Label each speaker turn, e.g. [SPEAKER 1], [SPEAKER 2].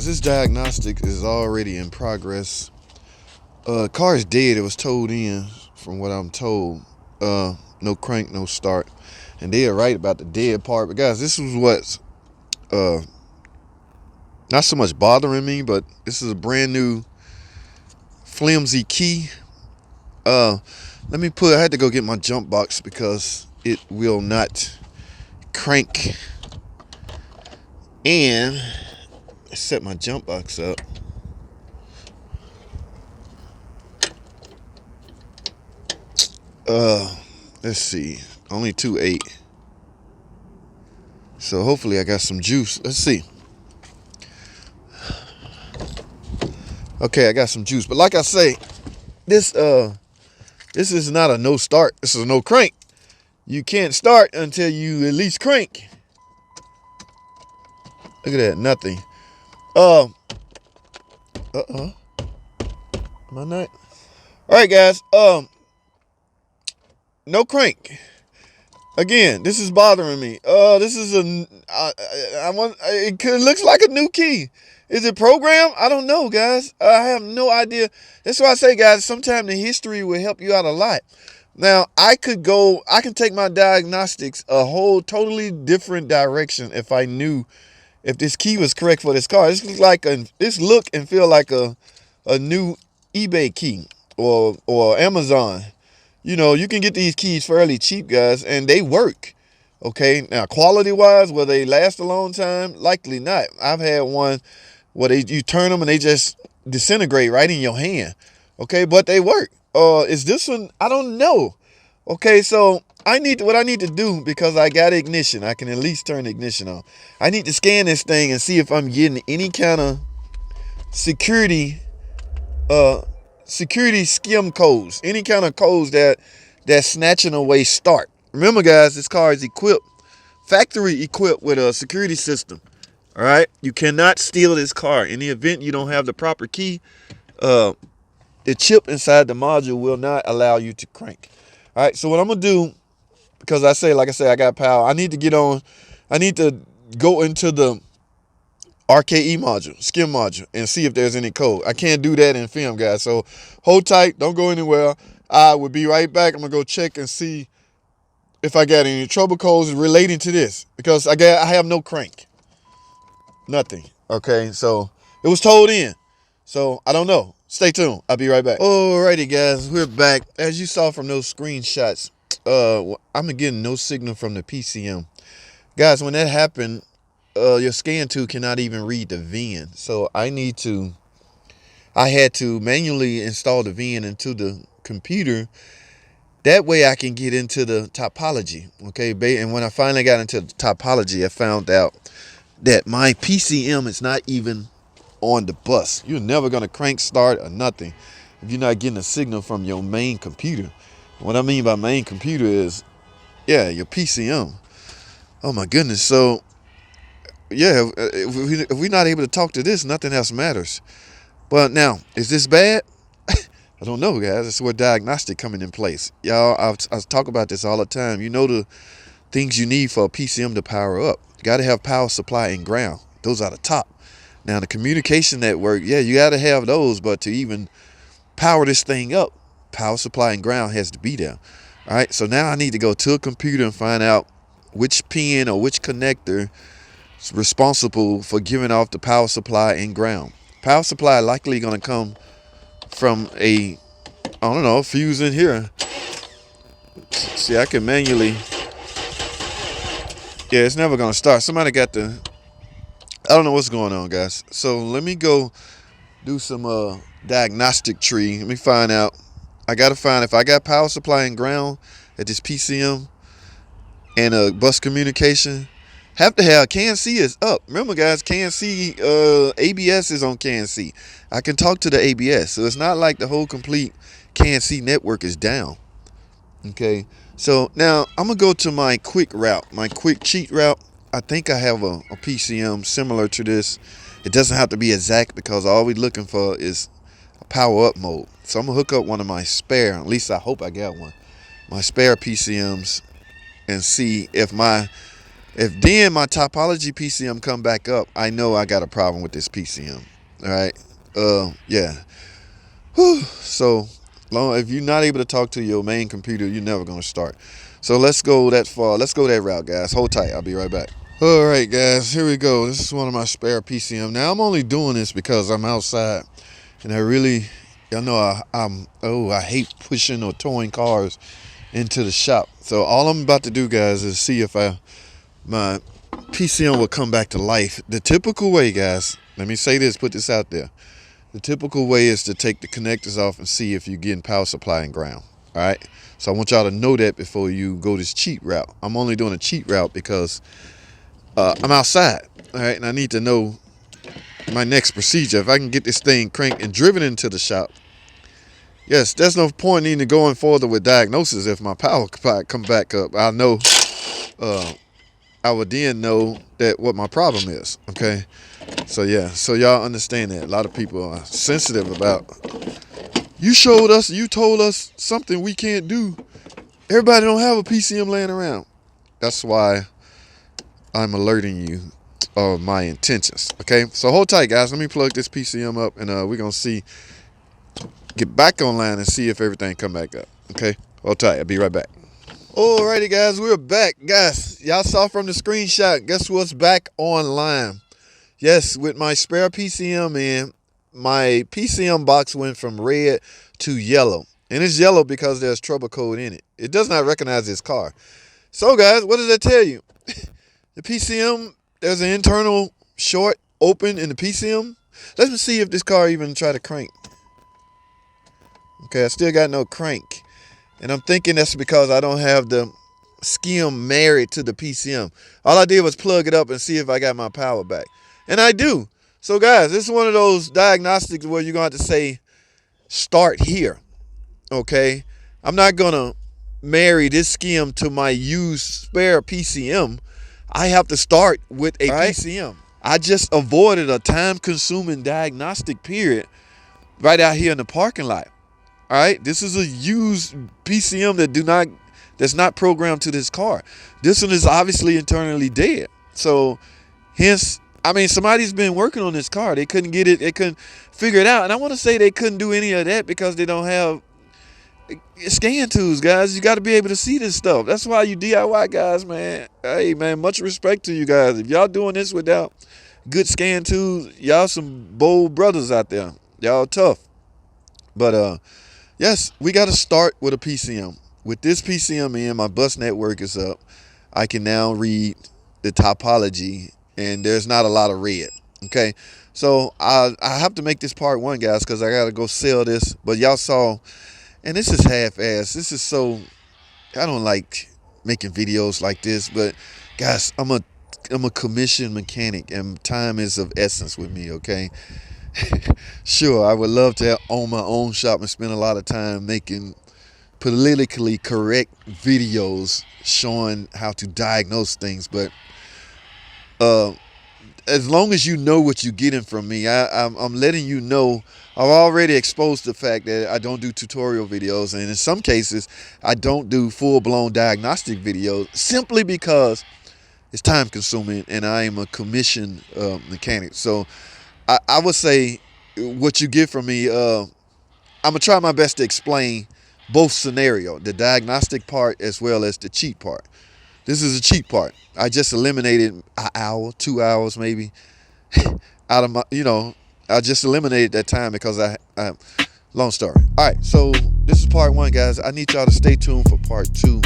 [SPEAKER 1] guys, this diagnostic is already in progress. Car is dead. It was towed in, from what I'm told. No crank, no start. And they are right about the dead part. But guys, this is what's not so much bothering me, but this is a brand new flimsy key. I had to go get my jump box because it will not crank. And I set my jump box up. Let's see, only 2.8. So hopefully I got some juice. Let's see. Okay, I got some juice. But like I say, this is not a no start. This is a no crank. You can't start until you at least crank. Look at that, nothing. Am I not? All right, guys. No crank. Again, this is bothering me. This is it looks like a new key. Is it programmed? I don't know, guys. I have no idea. That's why I say, guys, sometimes the history will help you out a lot. Now, I can take my diagnostics a whole totally different direction if I knew if this key was correct for this car. This look and feel like a new eBay key or Amazon. You know, you can get these keys fairly cheap, guys, and they work. Okay, now quality-wise, will they last a long time? Likely not. I've had one where you turn them and they just disintegrate right in your hand. Okay, but they work. Is this one? I don't know. Okay, so what I need to do, because I got ignition, I can at least turn the ignition on. I need to scan this thing and see if I'm getting any kind of security skim codes, any kind of codes that's snatching away start. Remember, guys, this car is factory equipped with a security system. All right, you cannot steal this car. In the event you don't have the proper key, the chip inside the module will not allow you to crank. All right, so what I'm gonna do, because like I say, I got power. I need to go into the RKE module, skim module, and see if there's any code. I can't do that in film, guys. So hold tight, don't go anywhere. I will be right back. I'm gonna go check and see if I got any trouble codes relating to this, because I have no crank, nothing. Okay, so it was told in, so I don't know. Stay tuned. I'll be right back. Alrighty, guys, we're back. As you saw from those screenshots, I'm getting no signal from the PCM, guys. When that happened, your scan tool cannot even read the VIN. So I had to manually install the VIN into the computer. That way I can get into the topology. Okay, and when I finally got into the topology, I found out that my PCM is not even on the bus. You're never going to crank start or nothing if you're not getting a signal from your main computer. What I mean by main computer is, yeah, your PCM. Oh my goodness. So yeah, if we're not able to talk to this, nothing else matters. But now, is this bad? I don't know, guys. That's where diagnostic coming in place. Y'all, I talk about this all the time. You know the things you need for a PCM to power up. You got to have power supply and ground. Those are the top. Now, the communication network, yeah, you got to have those. But to even power this thing up, power supply and ground has to be there. All right, so now I need to go to a computer and find out which pin or which connector is responsible for giving off the power supply and ground. Power supply likely going to come from a fuse in here. See, I can manually. Yeah, it's never going to start. Somebody got I don't know what's going on, guys. So let me go do some diagnostic tree. Let me find out. I got to find if I got power supply and ground at this PCM and a bus communication. Have to have CAN-C is up. Remember, guys, CAN-C, ABS is on CAN-C. I can talk to the ABS, so it's not like the whole complete CAN-C network is down. Okay, so now I'm gonna go to my quick route, my quick cheat route. I think I have a PCM similar to this. It doesn't have to be exact because all we're looking for is a power up mode. So I'm gonna hook up one of my spare, at least I hope I got one, my spare PCMs, and see if If then my topology PCM come back up, I know I got a problem with this PCM. All right. Yeah. Whew. So long if you're not able to talk to your main computer, you're never gonna start. So let's go that far. Let's go that route, guys. Hold tight. I'll be right back. All right, guys. Here we go. This is one of my spare PCM. Now I'm only doing this because I'm outside, and I really, y'all know I hate pushing or towing cars into the shop. So all I'm about to do, guys, is see if my PCM will come back to life. The typical way, guys, let me say this, put this out there. The typical way is to take the connectors off and see if you're getting power supply and ground. All right. So I want y'all to know that before you go this cheat route. I'm only doing a cheat route because I'm outside. All right. And I need to know my next procedure. If I can get this thing cranked and driven into the shop, yes, there's no point in going further with diagnosis. If my power supply come back up, I know I would then know that what my problem is. Okay. So yeah, so y'all understand that a lot of people are sensitive about, you told us something we can't do. Everybody don't have a PCM laying around. That's why I'm alerting you of my intentions. Okay, so hold tight, guys. Let me plug this PCM up, and we're gonna get back online and see if everything come back up. Okay, hold tight. I'll be right back. Alrighty, guys, we're back. Guys, y'all saw from the screenshot, guess what's back online? Yes, with my spare PCM in, my PCM box went from red to yellow. And it's yellow because there's trouble code in it. It does not recognize this car. So, guys, what does that tell you? The PCM, there's an internal short open in the PCM. Let's see if this car even try to crank. Okay, I still got no crank. And I'm thinking that's because I don't have the skim married to the PCM. All I did was plug it up and see if I got my power back. And I do. So, guys, this is one of those diagnostics where you're going to have to say, start here. Okay? I'm not going to marry this skim to my used spare PCM. I have to start with a PCM. I just avoided a time-consuming diagnostic period right out here in the parking lot. All right? This is a used PCM that's not programmed to this car. This one is obviously internally dead. So, hence, I mean, somebody's been working on this car. They couldn't get it. They couldn't figure it out. And I want to say they couldn't do any of that because they don't have scan tools, guys. You got to be able to see this stuff. That's why you DIY guys, man. Hey, man, much respect to you guys. If y'all doing this without good scan tools, y'all some bold brothers out there. Y'all tough. But, yes, we got to start with a PCM. With this PCM in, my bus network is up. I can now read the topology, and there's not a lot of red. Okay, so I have to make this part one, guys, because I got to go sell this. But y'all saw, and this is half-assed. This is so, I don't like making videos like this, but guys, I'm a commission mechanic, and time is of essence with me. Okay. Sure, I would love to own my own shop and spend a lot of time making politically correct videos showing how to diagnose things, but as long as you know what you're getting from me, I'm letting you know. I've already exposed the fact that I don't do tutorial videos, and in some cases I don't do full-blown diagnostic videos simply because it's time consuming and I am a commission mechanic. So I would say what you get from me, I'm gonna try my best to explain both scenario, the diagnostic part as well as the cheat part. This is a cheat part. I just eliminated an hour, 2 hours maybe out of my, I just eliminated that time because I long story. All right, so this is part one, guys. I need y'all to stay tuned for part two.